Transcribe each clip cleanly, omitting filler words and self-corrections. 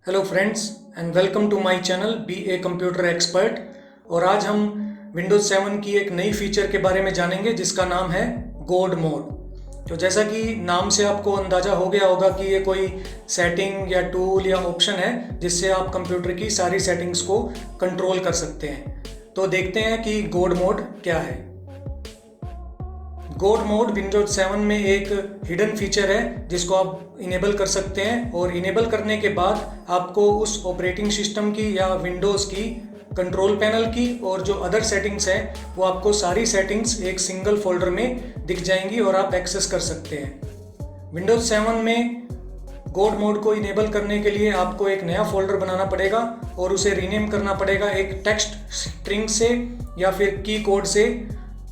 Hello friends and welcome to my channel be a computer expert. और आज हम Windows 7 की एक नई फीचर के बारे में जानेंगे जिसका नाम है गोड मोड। तो जैसा कि नाम से आपको अंदाज़ा हो गया होगा कि ये कोई सेटिंग या टूल या ऑप्शन है जिससे आप कंप्यूटर की सारी सेटिंग्स को कंट्रोल कर सकते हैं। तो देखते हैं कि गोड मोड क्या है। गोड मोड विंडोज 7 में एक हिडन फीचर है जिसको आप इनेबल कर सकते हैं, और इनेबल करने के बाद आपको उस ऑपरेटिंग सिस्टम की या विंडोज़ की कंट्रोल पैनल की और जो अदर सेटिंग्स हैं वो आपको सारी सेटिंग्स एक सिंगल फोल्डर में दिख जाएंगी और आप एक्सेस कर सकते हैं। विंडोज 7 में गोड मोड को इनेबल करने के लिए आपको एक नया फोल्डर बनाना पड़ेगा और उसे रीनेम करना पड़ेगा एक टेक्स्ट स्ट्रिंग से या फिर की कोड से,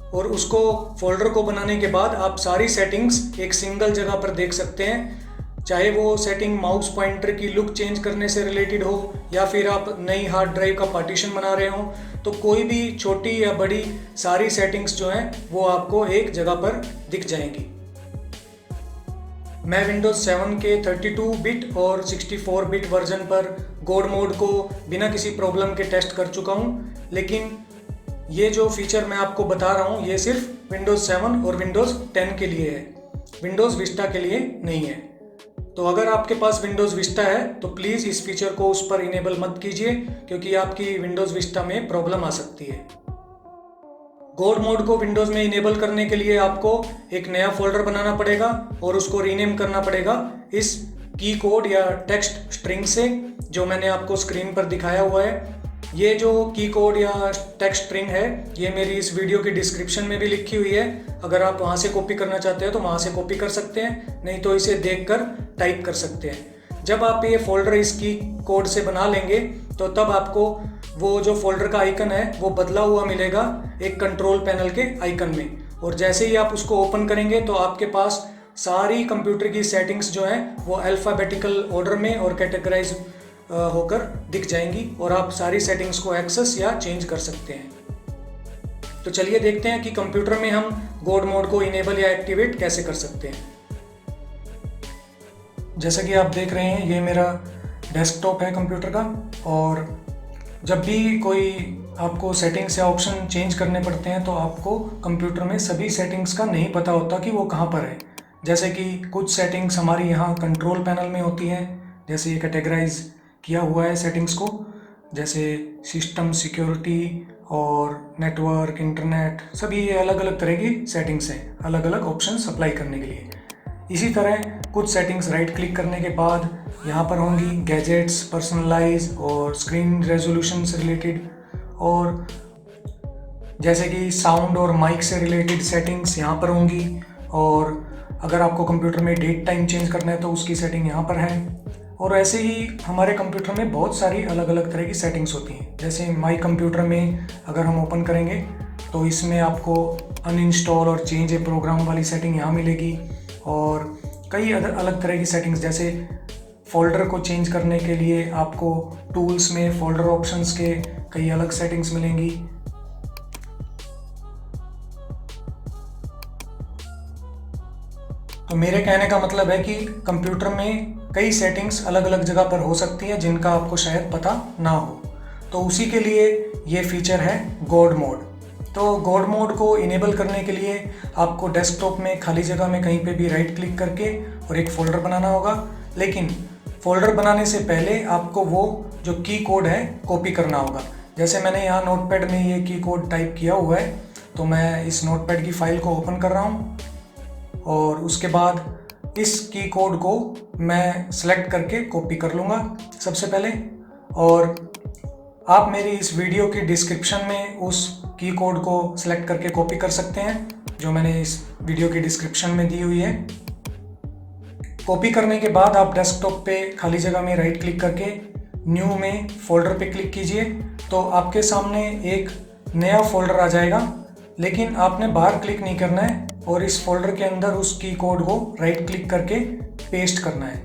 और उसको फोल्डर को बनाने के बाद आप सारी सेटिंग्स एक सिंगल जगह पर देख सकते हैं। चाहे वो सेटिंग माउस पॉइंटर की लुक चेंज करने से रिलेटेड हो या फिर आप नई हार्ड ड्राइव का पार्टीशन बना रहे हो, तो कोई भी छोटी या बड़ी सारी सेटिंग्स जो हैं वो आपको एक जगह पर दिख जाएंगी। मैं विंडोज़ 7 के 32 बिट और 64 बिट वर्जन पर गोड मोड को बिना किसी प्रॉब्लम के टेस्ट कर चुका हूँ, लेकिन ये जो फीचर मैं आपको बता रहा हूँ ये सिर्फ विंडोज़ 7 और विंडोज़ 10 के लिए है, विंडोज़ विस्टा के लिए नहीं है। तो अगर आपके पास विंडोज़ विस्टा है तो प्लीज़ इस फीचर को उस पर इनेबल मत कीजिए, क्योंकि आपकी विंडोज़ विस्टा में प्रॉब्लम आ सकती है। गोड मोड को विंडोज़ में इनेबल करने के लिए आपको एक नया फोल्डर बनाना पड़ेगा और उसको रीनेम करना पड़ेगा इस की कोड या टेक्स्ट स्ट्रिंग से, जो मैंने आपको स्क्रीन पर दिखाया हुआ है। ये जो की कोड या टेक्स्ट स्ट्रिंग है ये मेरी इस वीडियो की डिस्क्रिप्शन में भी लिखी हुई है। अगर आप वहाँ से कॉपी करना चाहते हो तो वहाँ से कॉपी कर सकते हैं, नहीं तो इसे देखकर टाइप कर सकते हैं। जब आप ये फोल्डर इस की कोड से बना लेंगे तो तब आपको वो जो फोल्डर का आइकन है वो बदला हुआ मिलेगा एक कंट्रोल पैनल के आइकन में, और जैसे ही आप उसको ओपन करेंगे तो आपके पास सारी कंप्यूटर की सेटिंग्स जो हैं वो अल्फ़ाबेटिकल ऑर्डर में और कैटेगराइज होकर दिख जाएंगी और आप सारी सेटिंग्स को एक्सेस या चेंज कर सकते हैं। तो चलिए देखते हैं कि कंप्यूटर में हम गोड मोड को इनेबल या एक्टिवेट कैसे कर सकते हैं। जैसा कि आप देख रहे हैं ये मेरा डेस्कटॉप है कंप्यूटर का, और जब भी कोई आपको सेटिंग्स या ऑप्शन चेंज करने पड़ते हैं तो आपको कंप्यूटर में सभी सेटिंग्स का नहीं पता होता कि वो कहाँ पर है। जैसे कि कुछ सेटिंग्स हमारी यहाँ कंट्रोल पैनल में होती हैं, जैसे ये कैटेगराइज किया हुआ है सेटिंग्स को, जैसे सिस्टम सिक्योरिटी और नेटवर्क इंटरनेट, सभी ये अलग अलग तरह की सेटिंग्स हैं अलग अलग ऑप्शंस अप्लाई करने के लिए। इसी तरह कुछ सेटिंग्स राइट क्लिक करने के बाद यहाँ पर होंगी गैजेट्स, पर्सनलाइज और स्क्रीन रेजोल्यूशन से रिलेटेड, और जैसे कि साउंड और माइक से रिलेटेड सेटिंग्स यहाँ पर होंगी, और अगर आपको कंप्यूटर में डेट टाइम चेंज करना है तो उसकी सेटिंग यहाँ पर है। और ऐसे ही हमारे कंप्यूटर में बहुत सारी अलग अलग तरह की सेटिंग्स होती हैं। जैसे माई कंप्यूटर में अगर हम ओपन करेंगे तो इसमें आपको अनइंस्टॉल और चेंज ए प्रोग्राम वाली सेटिंग यहाँ मिलेगी, और कई अलग तरह की सेटिंग्स जैसे फोल्डर को चेंज करने के लिए आपको टूल्स में फोल्डर ऑप्शंस के कई अलग सेटिंग्स मिलेंगी। तो मेरे कहने का मतलब है कि कंप्यूटर में कई सेटिंग्स अलग अलग जगह पर हो सकती हैं जिनका आपको शायद पता ना हो, तो उसी के लिए ये फीचर है गोड मोड। तो गोड मोड को इनेबल करने के लिए आपको डेस्कटॉप में खाली जगह में कहीं पे भी राइट क्लिक करके और एक फ़ोल्डर बनाना होगा, लेकिन फ़ोल्डर बनाने से पहले आपको वो जो की कोड है कॉपी करना होगा। जैसे मैंने यहाँ नोटपैड में ये की कोड टाइप किया हुआ है, तो मैं इस नोटपैड की फ़ाइल को ओपन कर रहा हूँ और उसके बाद इस की कोड को मैं सेलेक्ट करके कॉपी कर लूँगा सबसे पहले, और आप मेरी इस वीडियो की डिस्क्रिप्शन में उस की कोड को सेलेक्ट करके कॉपी कर सकते हैं जो मैंने इस वीडियो की डिस्क्रिप्शन में दी हुई है। कॉपी करने के बाद आप डेस्कटॉप पे खाली जगह में राइट क्लिक करके न्यू में फोल्डर पे क्लिक कीजिए, तो आपके सामने एक नया फोल्डर आ जाएगा, लेकिन आपने बाहर क्लिक नहीं करना है और इस फोल्डर के अंदर उस की कोड को राइट क्लिक करके पेस्ट करना है।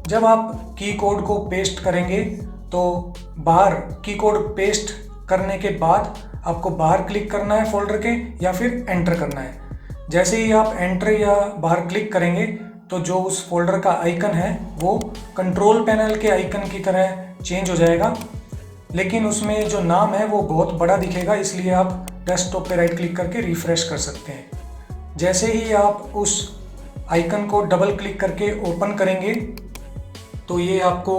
जब आप की कोड को पेस्ट करेंगे तो बाहर की कोड पेस्ट करने के बाद आपको बाहर क्लिक करना है फोल्डर के, या फिर एंटर करना है। जैसे ही आप एंटर या बाहर क्लिक करेंगे तो जो उस फोल्डर का आइकन है वो कंट्रोल पैनल के आइकन की तरह चेंज हो जाएगा, लेकिन उसमें जो नाम है वो बहुत बड़ा दिखेगा, इसलिए आप डेस्कटॉप पे राइट क्लिक करके रिफ़्रेश कर सकते हैं। जैसे ही आप उस आइकन को डबल क्लिक करके ओपन करेंगे तो ये आपको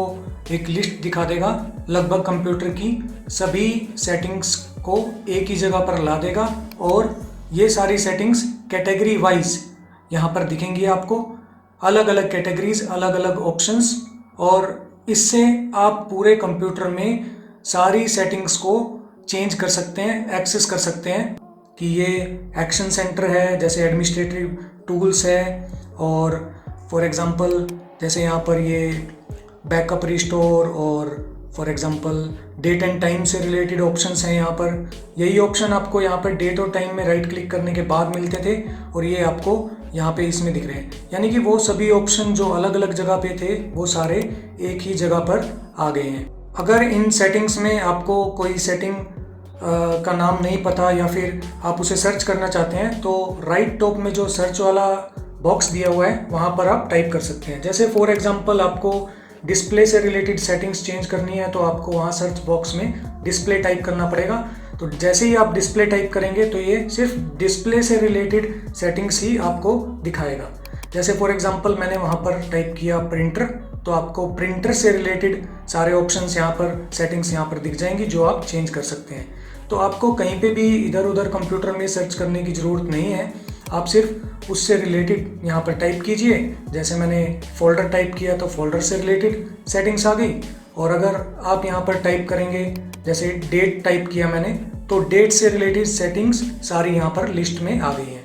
एक लिस्ट दिखा देगा, लगभग कंप्यूटर की सभी सेटिंग्स को एक ही जगह पर ला देगा और ये सारी सेटिंग्स कैटेगरी वाइज यहाँ पर दिखेंगी आपको, अलग अलग कैटेगरीज, अलग अलग ऑप्शंस, और इससे आप पूरे कंप्यूटर में सारी सेटिंग्स को चेंज कर सकते हैं, एक्सेस कर सकते हैं कि ये एक्शन सेंटर है, जैसे एडमिनिस्ट्रेटिव टूल्स है, और फॉर एग्जांपल जैसे यहाँ पर ये बैकअप रिस्टोर और for example date and time से रिलेटेड ऑप्शंस हैं यहाँ पर। यही ऑप्शन आपको यहाँ पर डेट और टाइम में राइट क्लिक करने के बाद मिलते थे और ये आपको यहाँ पे इसमें दिख रहे हैं, यानी कि वो सभी ऑप्शन जो अलग अलग जगह पे थे वो सारे एक ही जगह पर आ गए हैं। अगर इन सेटिंग्स में आपको कोई सेटिंग का नाम नहीं पता या फिर आप उसे सर्च करना चाहते हैं तो राइट टॉप में जो सर्च वाला बॉक्स दिया हुआ है वहाँ पर आप टाइप कर सकते हैं। जैसे फॉर एग्जांपल आपको डिस्प्ले से रिलेटेड सेटिंग्स चेंज करनी है तो आपको वहाँ सर्च बॉक्स में डिस्प्ले टाइप करना पड़ेगा। तो जैसे ही आप डिस्प्ले टाइप करेंगे तो ये सिर्फ डिस्प्ले से रिलेटेड सेटिंग्स ही आपको दिखाएगा। जैसे फॉर एग्जांपल मैंने वहाँ पर टाइप किया प्रिंटर, तो आपको प्रिंटर से रिलेटेड सारे ऑप्शंस यहाँ पर, सेटिंग्स यहाँ पर दिख जाएंगी जो आप चेंज कर सकते हैं। तो आपको कहीं पे भी इधर उधर कंप्यूटर में सर्च करने की ज़रूरत नहीं है, आप सिर्फ उससे रिलेटेड यहाँ पर टाइप कीजिए। जैसे मैंने फोल्डर टाइप किया तो फोल्डर से रिलेटेड सेटिंग्स आ गई, और अगर आप यहाँ पर टाइप करेंगे, जैसे डेट टाइप किया मैंने, तो डेट से रिलेटेड सेटिंग्स सारी यहाँ पर लिस्ट में आ गई हैं।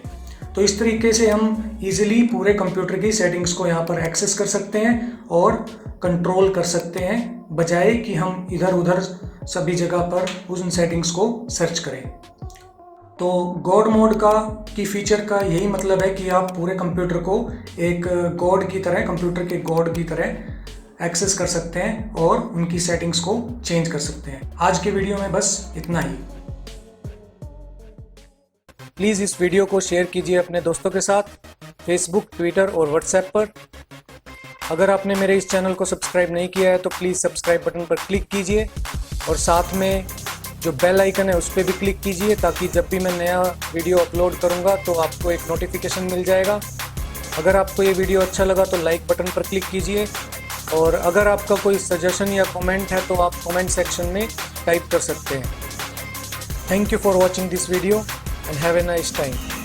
तो इस तरीके से हम इजीली पूरे कंप्यूटर की सेटिंग्स को यहाँ पर एक्सेस कर सकते हैं और कंट्रोल कर सकते हैं, बजाय कि हम इधर उधर सभी जगह पर उन सेटिंग्स को सर्च करें। तो गॉड मोड की फीचर का यही मतलब है कि आप पूरे कंप्यूटर को एक गॉड की तरह, कंप्यूटर के गॉड की तरह एक्सेस कर सकते हैं और उनकी सेटिंग्स को चेंज कर सकते हैं। आज के वीडियो में बस इतना ही। प्लीज़ इस वीडियो को शेयर कीजिए अपने दोस्तों के साथ, फेसबुक, ट्विटर और व्हाट्सएप पर। अगर आपने मेरे इस चैनल को सब्सक्राइब नहीं किया है तो प्लीज़ सब्सक्राइब बटन पर क्लिक कीजिए और साथ में जो बेल आइकन है उस पर भी क्लिक कीजिए, ताकि जब भी मैं नया वीडियो अपलोड करूंगा तो आपको एक नोटिफिकेशन मिल जाएगा। अगर आपको ये वीडियो अच्छा लगा तो लाइक बटन पर क्लिक कीजिए, और अगर आपका कोई सजेशन या कमेंट है तो आप कमेंट सेक्शन में टाइप कर सकते हैं। Thank you for watching this video and have a nice time.